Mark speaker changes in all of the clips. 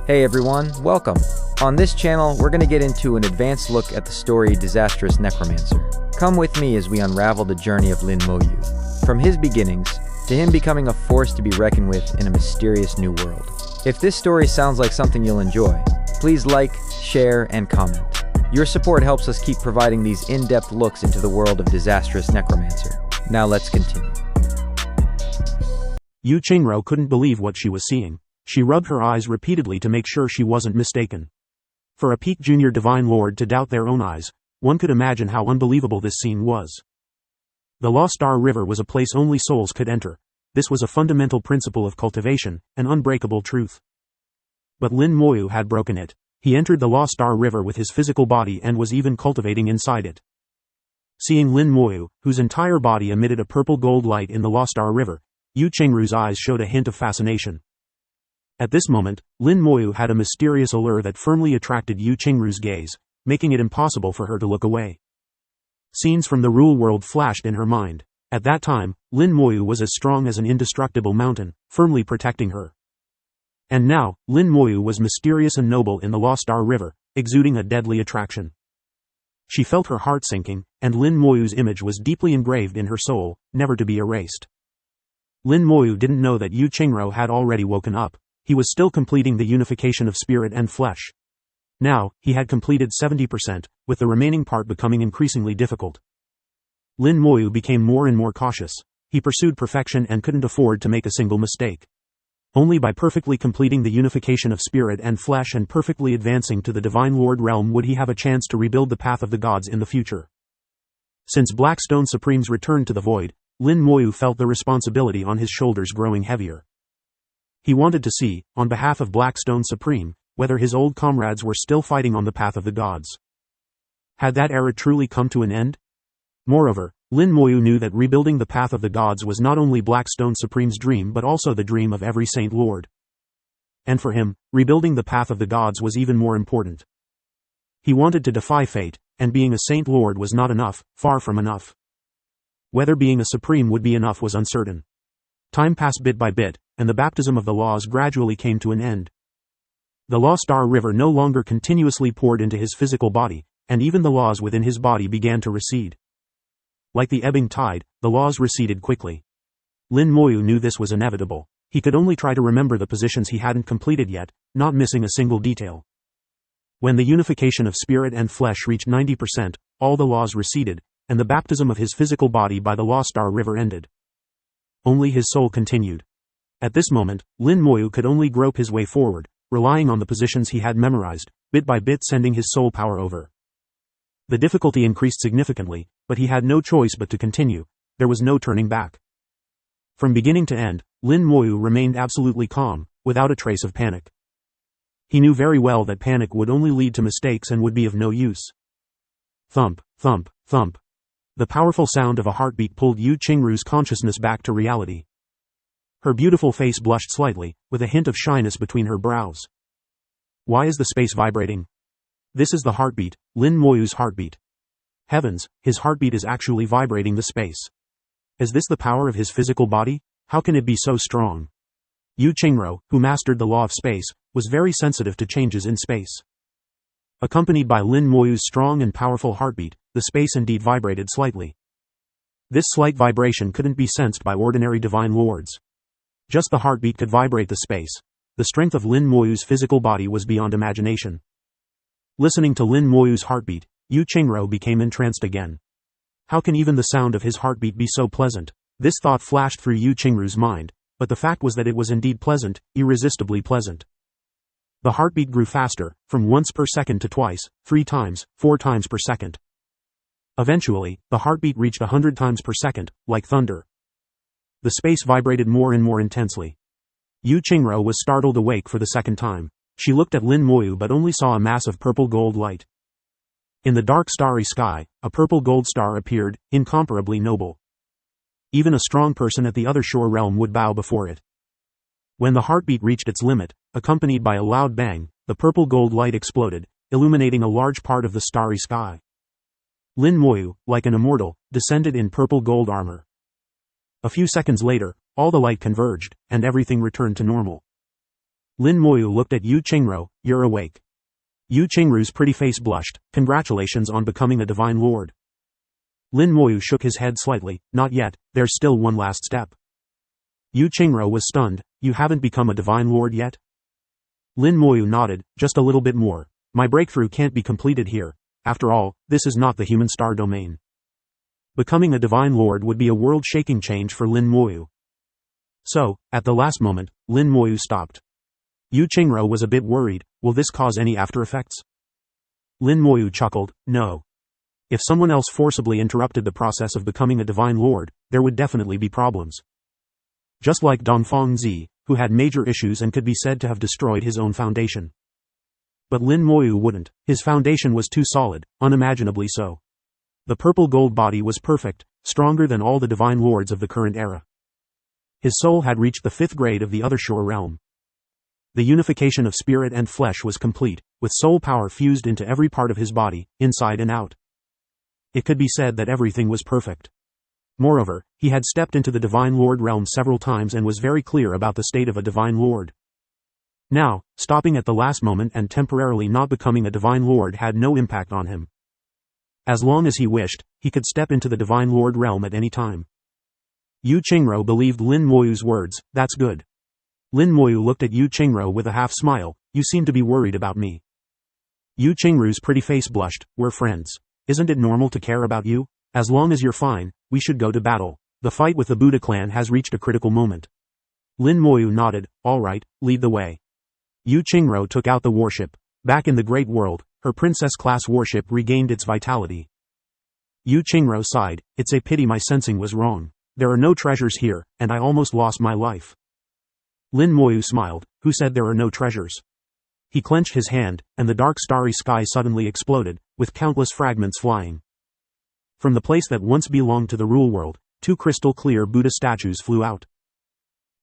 Speaker 1: Hey everyone, welcome. On this channel, we're going to get into an advanced look at the story Disastrous Necromancer. Come with me as we unravel the journey of Lin Moyu, from his beginnings to him becoming a force to be reckoned with in a mysterious new world. If this story sounds like something you'll enjoy, please like, share, and comment. Your support helps us keep providing these in-depth looks into the world of Disastrous Necromancer. Now let's continue.
Speaker 2: Yu Qingro couldn't believe what she was seeing. She rubbed her eyes repeatedly to make sure she wasn't mistaken. For a peak junior divine lord to doubt their own eyes, one could imagine how unbelievable this scene was. The Lost Star River was a place only souls could enter. This was a fundamental principle of cultivation, an unbreakable truth. But Lin Moyu had broken it. He entered the Lost Star River with his physical body and was even cultivating inside it. Seeing Lin Moyu, whose entire body emitted a purple gold light in the Lost Star River, Yu Qingru's eyes showed a hint of fascination. At this moment, Lin Moyu had a mysterious allure that firmly attracted Yu Qingru's gaze, making it impossible for her to look away. Scenes from the real world flashed in her mind. At that time, Lin Moyu was as strong as an indestructible mountain, firmly protecting her. And now, Lin Moyu was mysterious and noble in the Lost Star River, exuding a deadly attraction. She felt her heart sinking, and Lin Moyu's image was deeply engraved in her soul, never to be erased. Lin Moyu didn't know that Yu Qingro had already woken up. He was still completing the unification of spirit and flesh. Now, he had completed 70%, with the remaining part becoming increasingly difficult. Lin Moyu became more and more cautious. He pursued perfection and couldn't afford to make a single mistake. Only by perfectly completing the unification of spirit and flesh and perfectly advancing to the Divine Lord realm would he have a chance to rebuild the path of the gods in the future. Since Blackstone Supreme's return to the void, Lin Moyu felt the responsibility on his shoulders growing heavier. He wanted to see, on behalf of Blackstone Supreme, whether his old comrades were still fighting on the path of the gods. Had that era truly come to an end? Moreover, Lin Moyu knew that rebuilding the path of the gods was not only Blackstone Supreme's dream but also the dream of every Saint Lord. And for him, rebuilding the path of the gods was even more important. He wanted to defy fate, and being a Saint Lord was not enough, far from enough. Whether being a Supreme would be enough was uncertain. Time passed bit by bit, and the baptism of the laws gradually came to an end. The Lost Star River no longer continuously poured into his physical body, and even the laws within his body began to recede. Like the ebbing tide, the laws receded quickly. Lin Moyu knew this was inevitable. He could only try to remember the positions he hadn't completed yet, not missing a single detail. When the unification of spirit and flesh reached 90%, all the laws receded, and the baptism of his physical body by the Lost Star River ended. Only his soul continued. At this moment, Lin Moyu could only grope his way forward, relying on the positions he had memorized, bit by bit sending his soul power over. The difficulty increased significantly, but he had no choice but to continue. There was no turning back. From beginning to end, Lin Moyu remained absolutely calm, without a trace of panic. He knew very well that panic would only lead to mistakes and would be of no use. Thump, thump, thump. The powerful sound of a heartbeat pulled Yu Qingru's consciousness back to reality. Her beautiful face blushed slightly, with a hint of shyness between her brows. Why is the space vibrating? This is the heartbeat, Lin Moyu's heartbeat. Heavens, his heartbeat is actually vibrating the space. Is this the power of his physical body? How can it be so strong? Yu Qingro, who mastered the law of space, was very sensitive to changes in space. Accompanied by Lin Moyu's strong and powerful heartbeat, the space indeed vibrated slightly. This slight vibration couldn't be sensed by ordinary divine lords. Just the heartbeat could vibrate the space. The strength of Lin Moyu's physical body was beyond imagination. Listening to Lin Moyu's heartbeat, Yu Qingro became entranced again. How can even the sound of his heartbeat be so pleasant? This thought flashed through Yu Qingru's mind, but the fact was that it was indeed pleasant, irresistibly pleasant. The heartbeat grew faster, from once per second to twice, 3 times, 4 times per second. Eventually, the heartbeat reached 100 times per second, like thunder. The space vibrated more and more intensely. Yu Qingro was startled awake for the second time. She looked at Lin Moyu but only saw a mass of purple gold light. In the dark starry sky, a purple gold star appeared, incomparably noble. Even a strong person at the other shore realm would bow before it. When the heartbeat reached its limit, accompanied by a loud bang, the purple gold light exploded, illuminating a large part of the starry sky. Lin Moyu, like an immortal, descended in purple gold armor. A few seconds later, all the light converged, and everything returned to normal. Lin Moyu looked at Yu Qingruo. You're awake. Yu Qingruo's pretty face blushed. Congratulations on becoming a divine lord. Lin Moyu shook his head slightly. Not yet, there's still one last step. Yu Qingruo was stunned. You haven't become a divine lord yet? Lin Moyu nodded. Just a little bit more. My breakthrough can't be completed here. After all, this is not the human star domain. Becoming a divine lord would be a world-shaking change for Lin Moyu. So, at the last moment, Lin Moyu stopped. Yu Qingruo was a bit worried. Will this cause any after effects? Lin Moyu chuckled. No. If someone else forcibly interrupted the process of becoming a divine lord, there would definitely be problems. Just like Dongfang Zi, who had major issues and could be said to have destroyed his own foundation. But Lin Moyu wouldn't. His foundation was too solid, unimaginably so. The purple gold body was perfect, stronger than all the divine lords of the current era. His soul had reached the 5th grade of the other shore realm. The unification of spirit and flesh was complete, with soul power fused into every part of his body, inside and out. It could be said that everything was perfect. Moreover, he had stepped into the divine lord realm several times and was very clear about the state of a divine lord. Now, stopping at the last moment and temporarily not becoming a divine lord had no impact on him. As long as he wished, he could step into the divine lord realm at any time. Yu Qingruo believed Lin Moyu's words. That's good. Lin Moyu looked at Yu Qingruo with a half smile. You seem to be worried about me. Yu Qingruo's pretty face blushed. We're friends. Isn't it normal to care about you? As long as you're fine, we should go to battle. The fight with the Buddha clan has reached a critical moment. Lin Moyu nodded. All right, lead the way. Yu Qingruo took out the warship. Back in the Great World, her princess-class warship regained its vitality. Yu Qingruo sighed. It's a pity my sensing was wrong. There are no treasures here, and I almost lost my life. Lin Moyu smiled. Who said there are no treasures? He clenched his hand, and the dark starry sky suddenly exploded, with countless fragments flying. From the place that once belonged to the rule world, 2 crystal-clear Buddha statues flew out.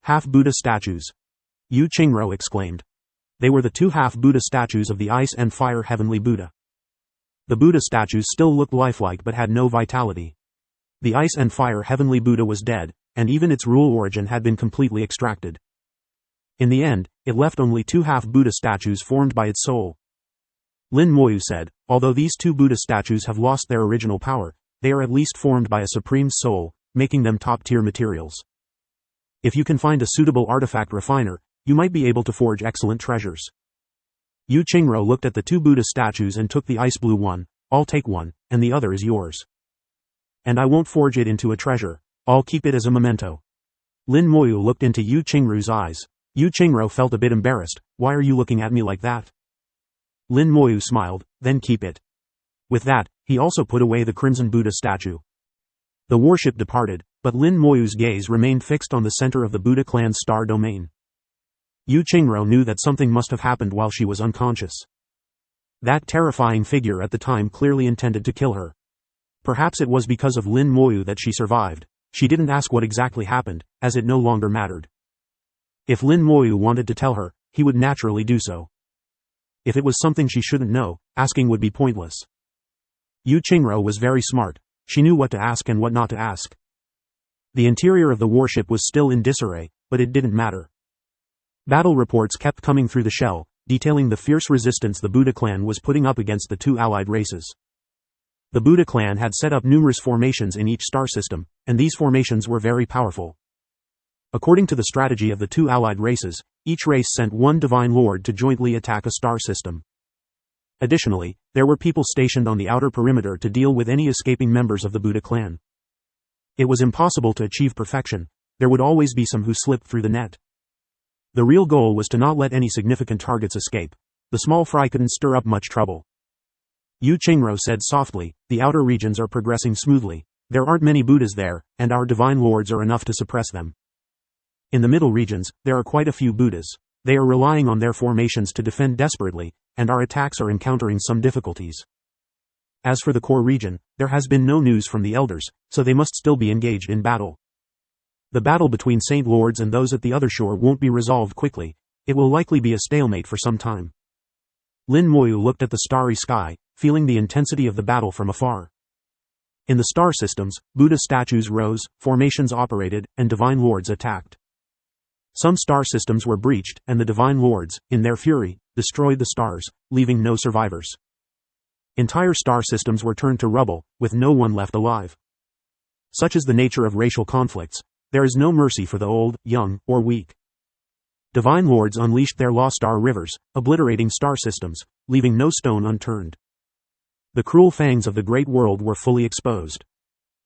Speaker 2: Half-Buddha statues. Yu Qingruo exclaimed. They were the 2 half-Buddha statues of the Ice and Fire Heavenly Buddha. The Buddha statues still looked lifelike but had no vitality. The Ice and Fire Heavenly Buddha was dead, and even its rule origin had been completely extracted. In the end, it left only 2 half-Buddha statues formed by its soul. Lin Moyu said, although these 2 Buddha statues have lost their original power, they are at least formed by a supreme soul, making them top-tier materials. If you can find a suitable artifact refiner, you might be able to forge excellent treasures. Yu Qingruo looked at the 2 Buddha statues and took the ice blue one. I'll take one, and the other is yours. And I won't forge it into a treasure. I'll keep it as a memento. Lin Moyu looked into Yu Qingruo's eyes. Yu Qingruo felt a bit embarrassed. Why are you looking at me like that? Lin Moyu smiled. Then keep it. With that, he also put away the crimson Buddha statue. The warship departed, but Lin Moyu's gaze remained fixed on the center of the Buddha clan's star domain. Yu Qingruo knew that something must have happened while she was unconscious. That terrifying figure at the time clearly intended to kill her. Perhaps it was because of Lin Moyu that she survived. She didn't ask what exactly happened, as it no longer mattered. If Lin Moyu wanted to tell her, he would naturally do so. If it was something she shouldn't know, asking would be pointless. Yu Qingruo was very smart. She knew what to ask and what not to ask. The interior of the warship was still in disarray, but it didn't matter. Battle reports kept coming through the shell, detailing the fierce resistance the Buddha clan was putting up against the 2 allied races. The Buddha clan had set up numerous formations in each star system, and these formations were very powerful. According to the strategy of the 2 allied races, each race sent 1 divine lord to jointly attack a star system. Additionally, there were people stationed on the outer perimeter to deal with any escaping members of the Buddha clan. It was impossible to achieve perfection. There would always be some who slipped through the net. The real goal was to not let any significant targets escape. The small fry couldn't stir up much trouble. Yu Qingruo said softly, the outer regions are progressing smoothly. There aren't many Buddhas there, and our divine lords are enough to suppress them. In the middle regions, there are quite a few Buddhas. They are relying on their formations to defend desperately, and our attacks are encountering some difficulties. As for the core region, there has been no news from the elders, so they must still be engaged in battle. The battle between Saint Lords and those at the other shore won't be resolved quickly. It will likely be a stalemate for some time. Lin Moyu looked at the starry sky, feeling the intensity of the battle from afar. In the star systems, Buddha statues rose, formations operated, and divine lords attacked. Some star systems were breached, and the Divine Lords, in their fury, destroyed the stars, leaving no survivors. Entire star systems were turned to rubble, with no one left alive. Such is the nature of racial conflicts. There is no mercy for the old, young, or weak. Divine Lords unleashed their law star rivers, obliterating star systems, leaving no stone unturned. The cruel fangs of the great world were fully exposed.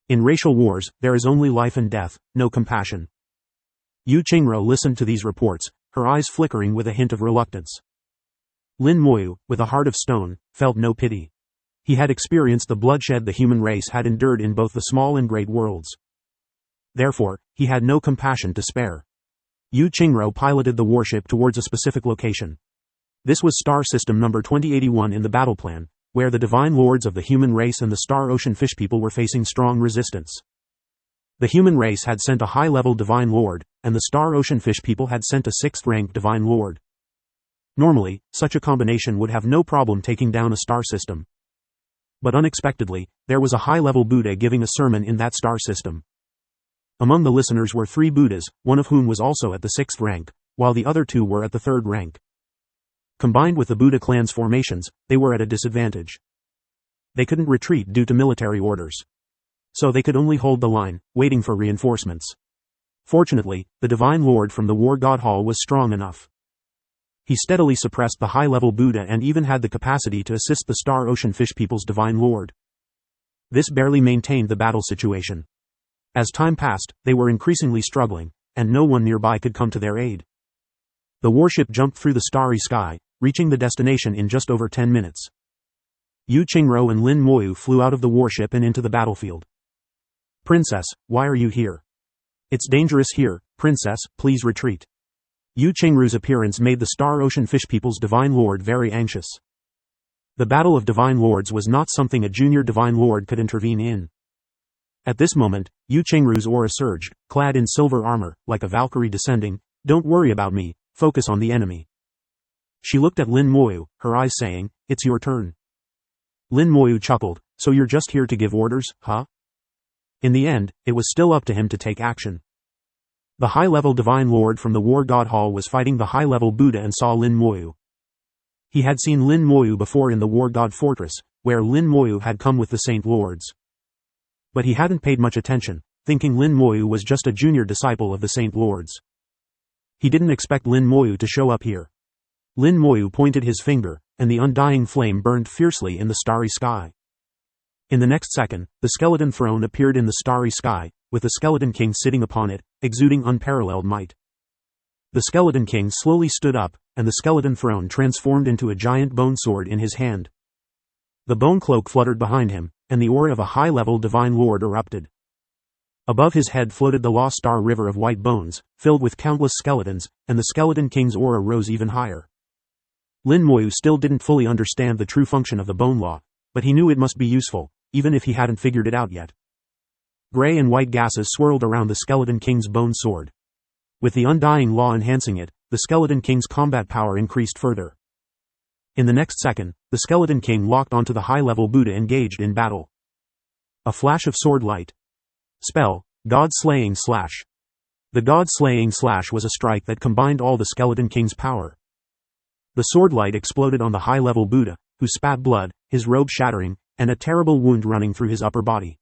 Speaker 2: In racial wars, there is only life and death, no compassion. Yu Qingro listened to these reports, her eyes flickering with a hint of reluctance. Lin Moyu, with a heart of stone, felt no pity. He had experienced the bloodshed the human race had endured in both the small and great worlds. Therefore, he had no compassion to spare. Yu Qingro piloted the warship towards a specific location. This was star system number 2081 in the battle plan, where the Divine Lords of the human race and the Star Ocean Fish People were facing strong resistance. The human race had sent a high-level Divine Lord, and the Star Ocean Fish People had sent a 6th-ranked Divine Lord. Normally, such a combination would have no problem taking down a star system. But unexpectedly, there was a high-level Buddha giving a sermon in that star system. Among the listeners were 3 Buddhas, one of whom was also at the 6th rank, while the other 2 were at the 3rd rank. Combined with the Buddha clan's formations, they were at a disadvantage. They couldn't retreat due to military orders. So they could only hold the line, waiting for reinforcements. Fortunately, the Divine Lord from the War God Hall was strong enough. He steadily suppressed the high-level Buddha and even had the capacity to assist the Star Ocean Fish People's Divine Lord. This barely maintained the battle situation. As time passed, they were increasingly struggling, and no one nearby could come to their aid. The warship jumped through the starry sky, reaching the destination in just over 10 minutes. Yu Qingro and Lin Moyu flew out of the warship and into the battlefield. "Princess, why are you here?" "It's dangerous here, Princess, please retreat." Yu Qingru's appearance made the Star Ocean Fish People's Divine Lord very anxious. The Battle of Divine Lords was not something a junior Divine Lord could intervene in. At this moment, Yu Qingru's aura surged, clad in silver armor, like a Valkyrie descending. "Don't worry about me, focus on the enemy." She looked at Lin Moyu, her eyes saying, "It's your turn." Lin Moyu chuckled, "So you're just here to give orders, huh?" In the end, it was still up to him to take action. The high-level Divine Lord from the War God Hall was fighting the high-level Buddha and saw Lin Moyu. He had seen Lin Moyu before in the War God Fortress, where Lin Moyu had come with the Saint Lords. But he hadn't paid much attention, thinking Lin Moyu was just a junior disciple of the Saint Lords. He didn't expect Lin Moyu to show up here. Lin Moyu pointed his finger, and the undying flame burned fiercely in the starry sky. In the next second, the skeleton throne appeared in the starry sky, with the Skeleton King sitting upon it, exuding unparalleled might. The Skeleton King slowly stood up, and the skeleton throne transformed into a giant bone sword in his hand. The bone cloak fluttered behind him, and the aura of a high-level Divine Lord erupted. Above his head floated the lost star river of white bones, filled with countless skeletons, and the Skeleton King's aura rose even higher. Lin Moyu still didn't fully understand the true function of the bone law, but he knew it must be useful, even if he hadn't figured it out yet. Gray and white gases swirled around the Skeleton King's bone sword. With the undying law enhancing it, the Skeleton King's combat power increased further. In the next second, the Skeleton King locked onto the high-level Buddha engaged in battle. A flash of sword light. Spell, God-Slaying Slash. The God-Slaying Slash was a strike that combined all the Skeleton King's power. The sword light exploded on the high-level Buddha, who spat blood, his robe shattering, and a terrible wound running through his upper body.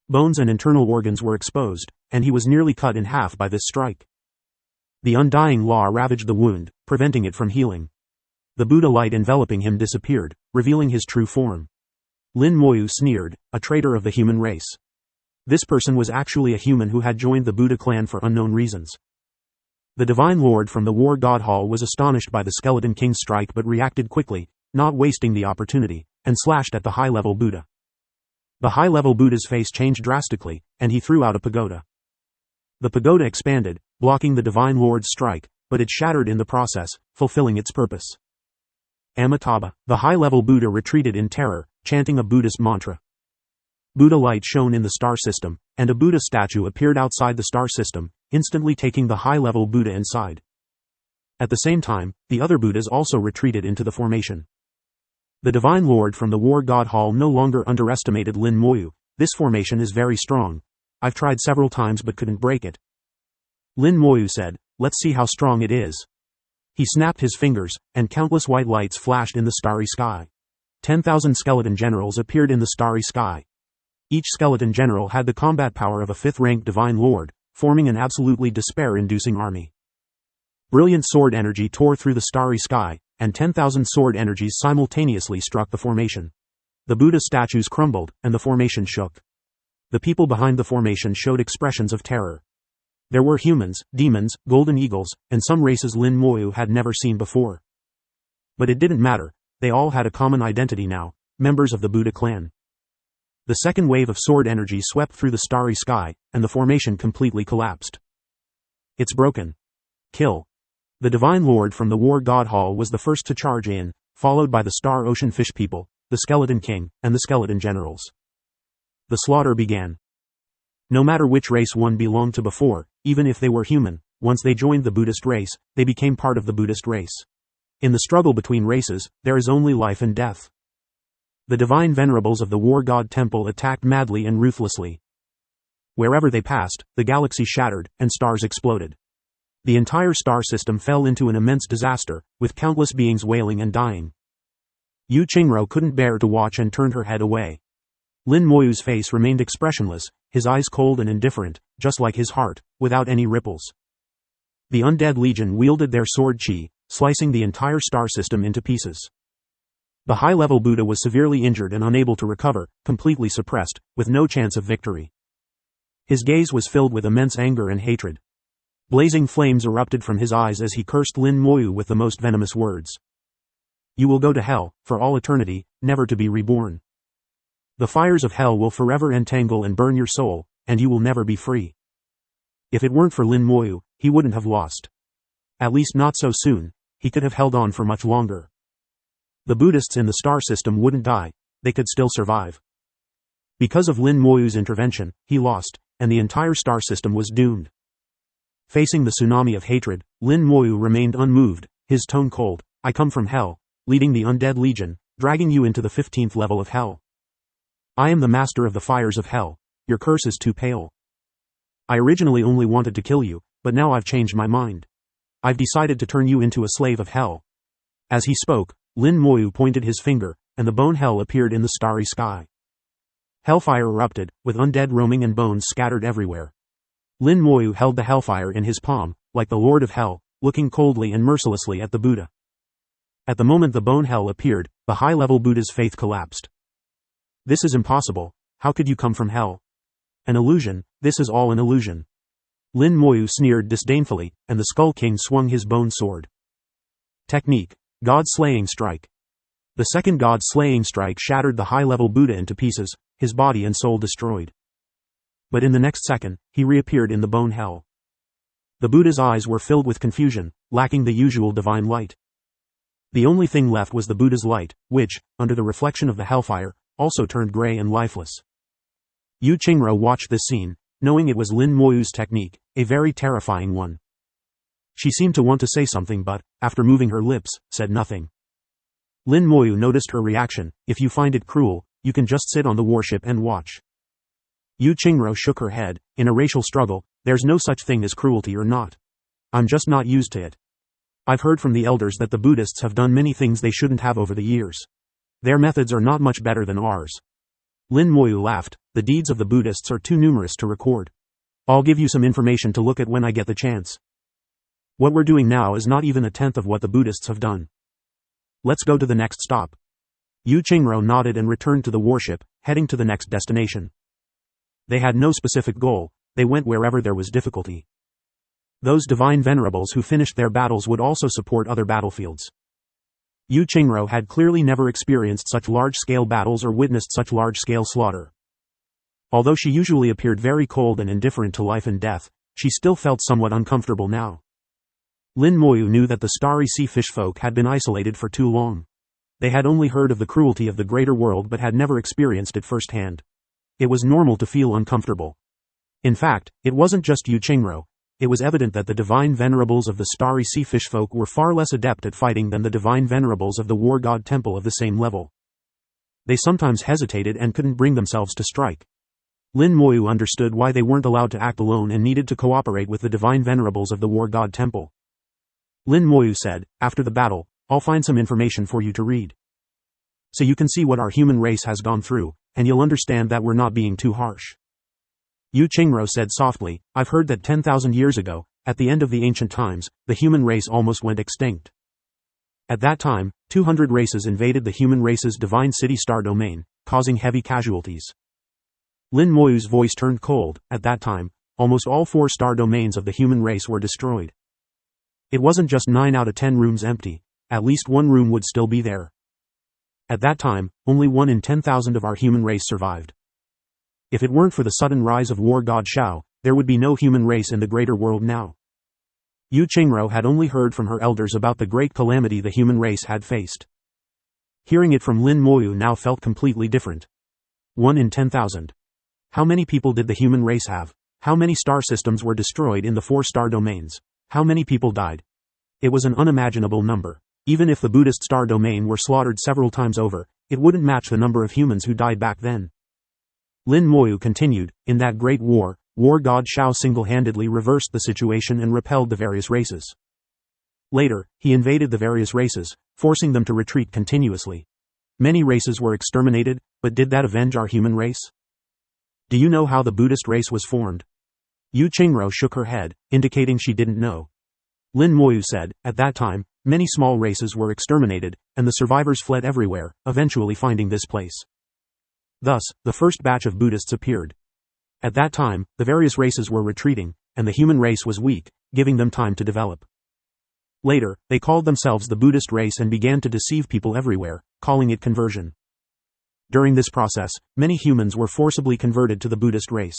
Speaker 2: Bones and internal organs were exposed, and he was nearly cut in half by this strike. The undying law ravaged the wound, preventing it from healing. The Buddha light enveloping him disappeared, revealing his true form. Lin Moyu sneered, "A traitor of the human race." This person was actually a human who had joined the Buddha clan for unknown reasons. The Divine Lord from the War God Hall was astonished by the Skeleton King's strike but reacted quickly, not wasting the opportunity, and slashed at the high-level Buddha. The high-level Buddha's face changed drastically, and he threw out a pagoda. The pagoda expanded, blocking the Divine Lord's strike, but it shattered in the process, fulfilling its purpose. Amitabha, the high-level Buddha retreated in terror, chanting a Buddhist mantra. Buddha light shone in the star system, and a Buddha statue appeared outside the star system, instantly taking the high-level Buddha inside. At the same time, the other Buddhas also retreated into the formation. The Divine Lord from the War God Hall no longer underestimated Lin Moyu. "This formation is very strong. I've tried several times but couldn't break it." Lin Moyu said, let's see how strong it is. He snapped his fingers, and countless white lights flashed in the starry sky. 10,000 skeleton generals appeared in the starry sky. Each skeleton general had the combat power of a 5th-ranked Divine Lord, forming an absolutely despair-inducing army. Brilliant sword energy tore through the starry sky, and 10,000 sword energies simultaneously struck the formation. The Buddha statues crumbled, and the formation shook. The people behind the formation showed expressions of terror. There were humans, demons, golden eagles, and some races Lin Moyu had never seen before. But it didn't matter, they all had a common identity now, members of the Buddha clan. The second wave of sword energy swept through the starry sky, and the formation completely collapsed. It's broken. Kill. The Divine Lord from the War God Hall was the first to charge in, followed by the Star Ocean Fish People, the Skeleton King, and the Skeleton Generals. The slaughter began. No matter which race one belonged to before, even if they were human, once they joined the Buddhist race, they became part of the Buddhist race. In the struggle between races, there is only life and death. The divine venerables of the War God Temple attacked madly and ruthlessly. Wherever they passed, the galaxy shattered, and stars exploded. The entire star system fell into an immense disaster, with countless beings wailing and dying. Yu Qingro couldn't bear to watch and turned her head away. Lin Moyu's face remained expressionless, his eyes cold and indifferent, just like his heart, without any ripples. The Undead Legion wielded their sword chi, slicing the entire star system into pieces. The high-level Buddha was severely injured and unable to recover, completely suppressed, with no chance of victory. His gaze was filled with immense anger and hatred. Blazing flames erupted from his eyes as he cursed Lin Moyu with the most venomous words. You will go to hell, for all eternity, never to be reborn. The fires of hell will forever entangle and burn your soul, and you will never be free. If it weren't for Lin Moyu, he wouldn't have lost. At least not so soon, he could have held on for much longer. The Buddhists in the star system wouldn't die, they could still survive. Because of Lin Moyu's intervention, he lost, and the entire star system was doomed. Facing the tsunami of hatred, Lin Moyu remained unmoved, his tone cold. I come from hell, leading the Undead Legion, dragging you into the 15th level of hell. I am the master of the fires of hell, your curse is too pale. I originally only wanted to kill you, but now I've changed my mind. I've decided to turn you into a slave of hell. As he spoke, Lin Moyu pointed his finger, and the bone hell appeared in the starry sky. Hellfire erupted, with undead roaming and bones scattered everywhere. Lin Moyu held the hellfire in his palm, like the Lord of Hell, looking coldly and mercilessly at the Buddha. At the moment the bone hell appeared, the high-level Buddha's faith collapsed. This is impossible, how could you come from hell? An illusion, this is all an illusion. Lin Moyu sneered disdainfully, and the Skull King swung his bone sword. Technique. God-slaying strike. The second God-slaying strike shattered the high-level Buddha into pieces, his body and soul destroyed. But in the next second, he reappeared in the bone hell. The Buddha's eyes were filled with confusion, lacking the usual divine light. The only thing left was the Buddha's light, which, under the reflection of the hellfire, also turned gray and lifeless. Yu Qingro watched this scene, knowing it was Lin Moyu's technique, a very terrifying one. She seemed to want to say something but, after moving her lips, said nothing. Lin Moyu noticed her reaction. If you find it cruel, you can just sit on the warship and watch. Yu Qingro shook her head. In a racial struggle, there's no such thing as cruelty or not. I'm just not used to it. I've heard from the elders that the Buddhists have done many things they shouldn't have over the years. Their methods are not much better than ours. Lin Moyu laughed. The deeds of the Buddhists are too numerous to record. I'll give you some information to look at when I get the chance. What we're doing now is not even a tenth of what the Buddhists have done. Let's go to the next stop. Yu Qingro nodded and returned to the warship, heading to the next destination. They had no specific goal, they went wherever there was difficulty. Those divine venerables who finished their battles would also support other battlefields. Yu Qingro had clearly never experienced such large-scale battles or witnessed such large-scale slaughter. Although she usually appeared very cold and indifferent to life and death, she still felt somewhat uncomfortable now. Lin Moyu knew that the starry sea fish folk had been isolated for too long. They had only heard of the cruelty of the greater world but had never experienced it firsthand. It was normal to feel uncomfortable. In fact, it wasn't just Yu Qingro. It was evident that the divine venerables of the starry sea fish folk were far less adept at fighting than the divine venerables of the War God Temple of the same level. They sometimes hesitated and couldn't bring themselves to strike. Lin Moyu understood why they weren't allowed to act alone and needed to cooperate with the divine venerables of the War God Temple. Lin Moyu said, "After the battle, I'll find some information for you to read. So you can see what our human race has gone through, and you'll understand that we're not being too harsh." Yu Qingro said softly, "I've heard that 10,000 years ago, at the end of the ancient times, the human race almost went extinct. At that time, 200 races invaded the human race's divine city star domain, causing heavy casualties." Lin Moyu's voice turned cold. At that time, almost all 4 star domains of the human race were destroyed. It wasn't just 9 out of 10 rooms empty, at least one room would still be there. At that time, only 1 in 10,000 of our human race survived. If it weren't for the sudden rise of War God Shao, there would be no human race in the greater world now. Yu Qingro had only heard from her elders about the great calamity the human race had faced. Hearing it from Lin Moyu now felt completely different. 1 in 10,000. How many people did the human race have? How many star systems were destroyed in the 4 star domains? How many people died? It was an unimaginable number. Even if the Buddhist star domain were slaughtered several times over, it wouldn't match the number of humans who died back then. Lin Moyu continued, "In that great war, War God Shao single-handedly reversed the situation and repelled the various races. Later, he invaded the various races, forcing them to retreat continuously. Many races were exterminated, but did that avenge our human race? Do you know how the Buddhist race was formed?" Yu Qingro shook her head, indicating she didn't know. Lin Moyu said, "At that time, many small races were exterminated, and the survivors fled everywhere, eventually finding this place. Thus, the first batch of Buddhists appeared. At that time, the various races were retreating, and the human race was weak, giving them time to develop. Later, they called themselves the Buddhist race and began to deceive people everywhere, calling it conversion. During this process, many humans were forcibly converted to the Buddhist race.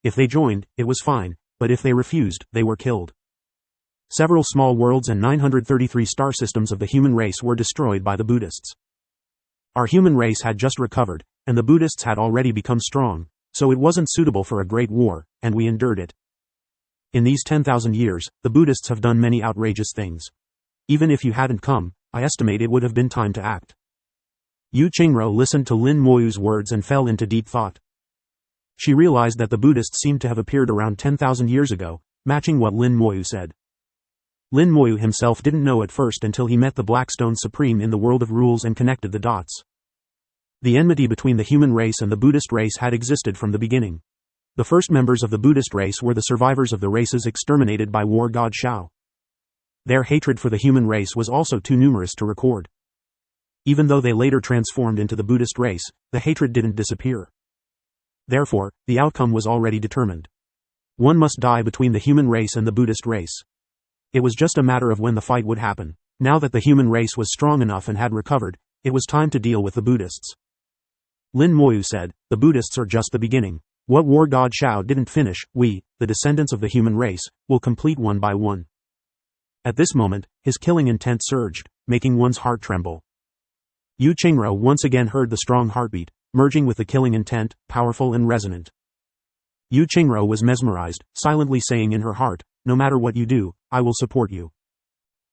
Speaker 2: If they joined, it was fine, but if they refused, they were killed. Several small worlds and 933 star systems of the human race were destroyed by the Buddhists. Our human race had just recovered, and the Buddhists had already become strong, so it wasn't suitable for a great war, and we endured it. In these 10,000 years, the Buddhists have done many outrageous things. Even if you hadn't come, I estimate it would have been time to act." Yu Qingro listened to Lin Moyu's words and fell into deep thought. She realized that the Buddhists seemed to have appeared around 10,000 years ago, matching what Lin Moyu said. Lin Moyu himself didn't know at first until he met the Blackstone Supreme in the world of rules and connected the dots. The enmity between the human race and the Buddhist race had existed from the beginning. The first members of the Buddhist race were the survivors of the races exterminated by War God Shao. Their hatred for the human race was also too numerous to record. Even though they later transformed into the Buddhist race, the hatred didn't disappear. Therefore, the outcome was already determined. One must die between the human race and the Buddhist race. It was just a matter of when the fight would happen. Now that the human race was strong enough and had recovered, it was time to deal with the Buddhists. Lin Moyu said, "The Buddhists are just the beginning. What War God Shao didn't finish, we, the descendants of the human race, will complete one by one." At this moment, his killing intent surged, making one's heart tremble. Yu Qingro once again heard the strong heartbeat, merging with the killing intent, powerful and resonant. Yu Qingro was mesmerized, silently saying in her heart, "No matter what you do, I will support you."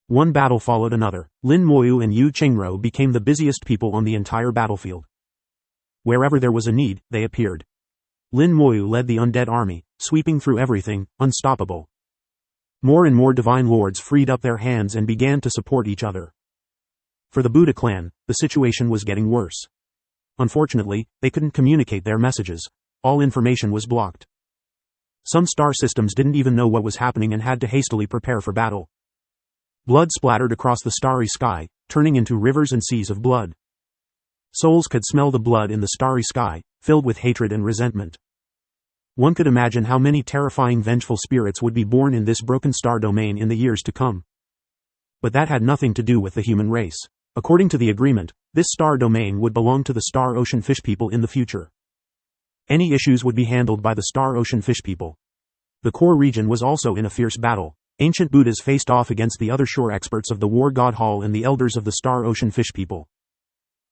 Speaker 2: One battle followed another. Lin Moyu and Yu Qingro became the busiest people on the entire battlefield. Wherever there was a need, they appeared. Lin Moyu led the undead army, sweeping through everything, unstoppable. More and more divine lords freed up their hands and began to support each other. For the Buddha clan, the situation was getting worse. Unfortunately, they couldn't communicate their messages. All information was blocked. Some star systems didn't even know what was happening and had to hastily prepare for battle. Blood splattered across the starry sky, turning into rivers and seas of blood. Souls could smell the blood in the starry sky, filled with hatred and resentment. One could imagine how many terrifying vengeful spirits would be born in this broken star domain in the years to come. But that had nothing to do with the human race. According to the agreement, this star domain would belong to the Star Ocean Fish People in the future. Any issues would be handled by the Star Ocean Fish People. The core region was also in a fierce battle. Ancient Buddhas faced off against the other shore experts of the War God Hall and the elders of the Star Ocean Fish People.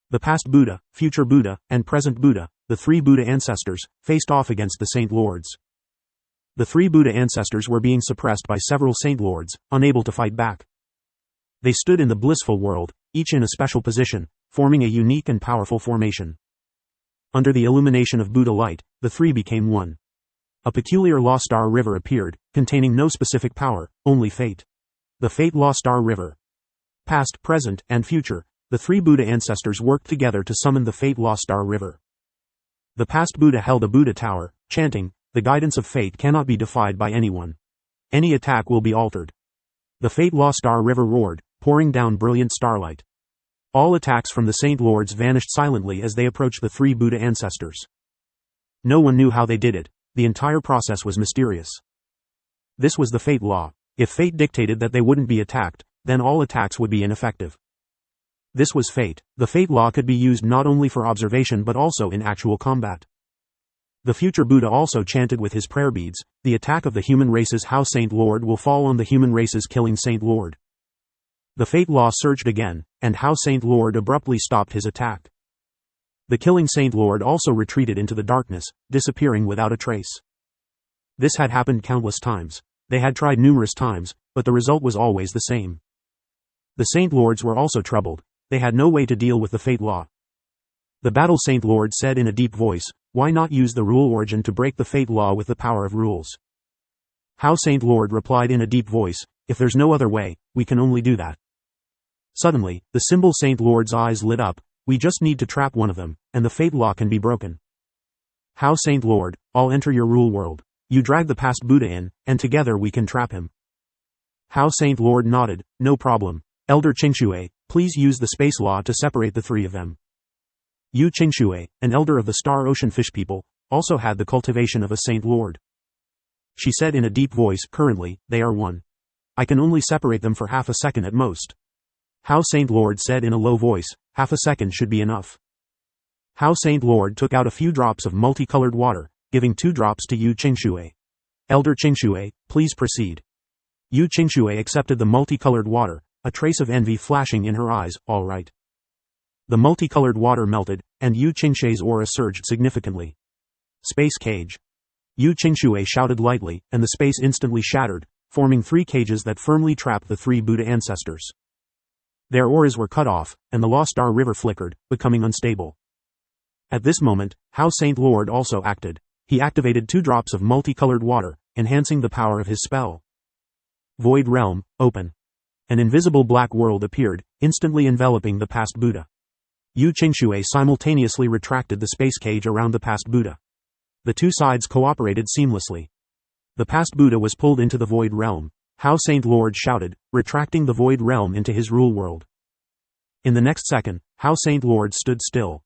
Speaker 2: The past Buddha, future Buddha, and present Buddha, the 3 Buddha ancestors, faced off against the Saint Lords. The 3 Buddha ancestors were being suppressed by several Saint Lords, unable to fight back. They stood in the blissful world, each in a special position, forming a unique and powerful formation. Under the illumination of Buddha light, the three became one. A peculiar Law Star River appeared, containing no specific power, only fate. The Fate Law Star River. Past, present, and future, the three Buddha ancestors worked together to summon the Fate Law Star River. The past Buddha held a Buddha tower, chanting, "The guidance of fate cannot be defied by anyone. Any attack will be altered." The Fate Law Star River roared, pouring down brilliant starlight. All attacks from the Saint Lords vanished silently as they approached the three Buddha ancestors. No one knew how they did it. The entire process was mysterious. This was the Fate Law. If fate dictated that they wouldn't be attacked, then all attacks would be ineffective. This was fate. The Fate Law could be used not only for observation but also in actual combat. The future Buddha also chanted with his prayer beads, "The attack of the human race's House Saint Lord will fall on the human race's killing Saint Lord." The Fate Law surged again, and House Saint Lord abruptly stopped his attack. The killing Saint Lord also retreated into the darkness, disappearing without a trace. This had happened countless times. They had tried numerous times, but the result was always the same. The Saint Lords were also troubled. They had no way to deal with the Fate Law. The Battle Saint Lord said in a deep voice, "Why not use the rule origin to break the Fate Law with the power of rules?" House Saint Lord replied in a deep voice, "If there's no other way, we can only do that." Suddenly, the symbol Saint Lord's eyes lit up. "We just need to trap one of them, and the Fate Law can be broken." House Saint Lord, "I'll enter your rule world. You drag the past Buddha in, and together we can trap him." House Saint Lord nodded, "No problem. Elder Qingxue, please use the space law to separate the three of them." Yu Qingxue, an elder of the Star Ocean Fish People, also had the cultivation of a Saint Lord. She said in a deep voice, "Currently, they are one. I can only separate them for half a second at most." House Saint Lord said in a low voice, "Half a second should be enough." House Saint Lord took out a few drops of multicolored water, giving 2 drops to Yu Qingxue. "Elder Qingxue, please proceed." Yu Qingxue accepted the multicolored water, a trace of envy flashing in her eyes. "All right." The multicolored water melted, and Yu Qingxue's aura surged significantly. "Space cage." Yu Qingxue shouted lightly, and the space instantly shattered, forming 3 cages that firmly trapped the 3 Buddha ancestors. Their auras were cut off, and the Lost Star River flickered, becoming unstable. At this moment, House Saint Lord also acted. He activated 2 drops of multicolored water, enhancing the power of his spell. Void Realm, open. An invisible black world appeared, instantly enveloping the past Buddha. Yu Qingxue simultaneously retracted the space cage around the past Buddha. The 2 sides cooperated seamlessly. The past Buddha was pulled into the Void Realm. House Saint Lord shouted, retracting the Void Realm into his rule world. In the next second, House Saint Lord stood still.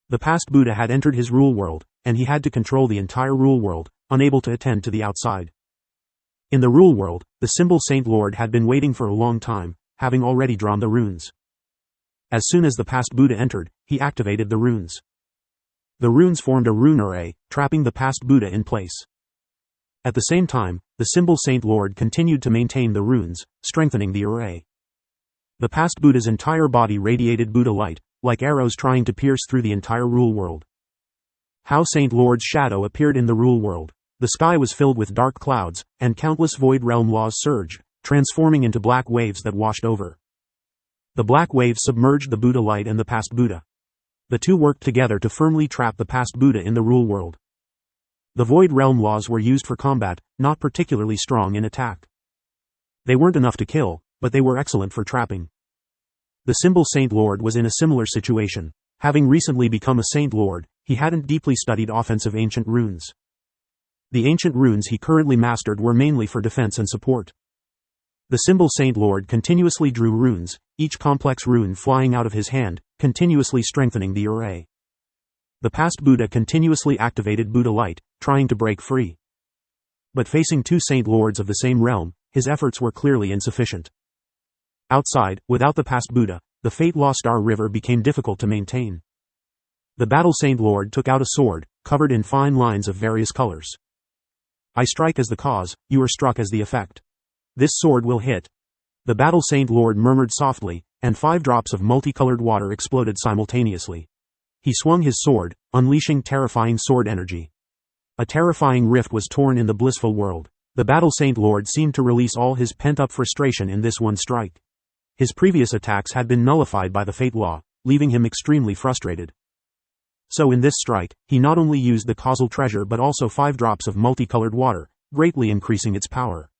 Speaker 2: The past Buddha had entered his rule world, and he had to control the entire rule world, unable to attend to the outside. In the rule world, the symbol Saint Lord had been waiting for a long time, having already drawn the runes. As soon as the past Buddha entered, he activated the runes. The runes formed a rune array, trapping the past Buddha in place. At the same time, the symbol Saint Lord continued to maintain the runes, strengthening the array. The past Buddha's entire body radiated Buddha light, like arrows trying to pierce through the entire rule world. How Saint Lord's shadow appeared in the rule world. The sky was filled with dark clouds, and countless Void Realm laws surged, transforming into black waves that washed over. The black waves submerged the Buddha light and the past Buddha. The 2 worked together to firmly trap the past Buddha in the rule world. The Void Realm laws were used for combat, not particularly strong in attack. They weren't enough to kill, but they were excellent for trapping. The symbol Saint Lord was in a similar situation. Having recently become a Saint Lord, he hadn't deeply studied offensive ancient runes. The ancient runes he currently mastered were mainly for defense and support. The symbol Saint Lord continuously drew runes, each complex rune flying out of his hand, continuously strengthening the array. The past Buddha continuously activated Buddha light, trying to break free. But facing 2 Saint Lords of the same realm, his efforts were clearly insufficient. Outside, without the past Buddha, the Fate Law Star River became difficult to maintain. The Battle Saint Lord took out a sword, covered in fine lines of various colors. "I strike as the cause, you are struck as the effect. This sword will hit." The Battle Saint Lord murmured softly, and 5 drops of multicolored water exploded simultaneously. He swung his sword, unleashing terrifying sword energy. A terrifying rift was torn in the blissful world. The Battle Saint Lord seemed to release all his pent-up frustration in this one strike. His previous attacks had been nullified by the Fate Law, leaving him extremely frustrated. So in this strike, he not only used the causal treasure but also 5 drops of multicolored water, greatly increasing its power.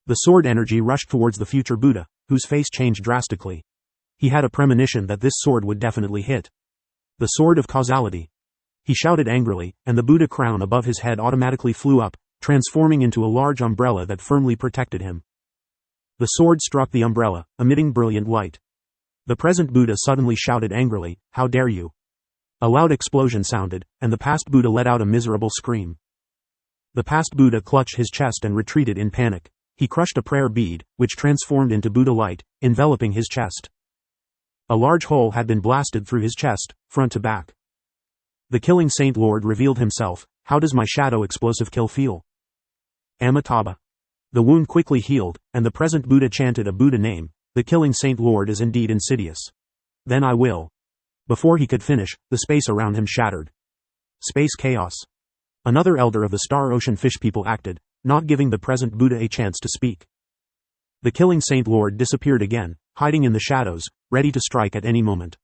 Speaker 2: The sword energy rushed towards the future Buddha, whose face changed drastically. He had a premonition that this sword would definitely hit. The sword of causality. He shouted angrily, and the Buddha crown above his head automatically flew up, transforming into a large umbrella that firmly protected him. The sword struck the umbrella, emitting brilliant light. The present Buddha suddenly shouted angrily, "How dare you!" A loud explosion sounded, and the past Buddha let out a miserable scream. The past Buddha clutched his chest and retreated in panic. He crushed a prayer bead, which transformed into Buddha light, enveloping his chest. A large hole had been blasted through his chest, front to back. The killing Saint Lord revealed himself. "How does my shadow explosive kill feel?" Amitabha. The wound quickly healed, and the present Buddha chanted a Buddha name. "The killing Saint Lord is indeed insidious. Then I will." Before he could finish, the space around him shattered. Space chaos. Another elder of the Star Ocean Fish People acted, not giving the present Buddha a chance to speak. The killing Saint Lord disappeared again, hiding in the shadows, ready to strike at any moment.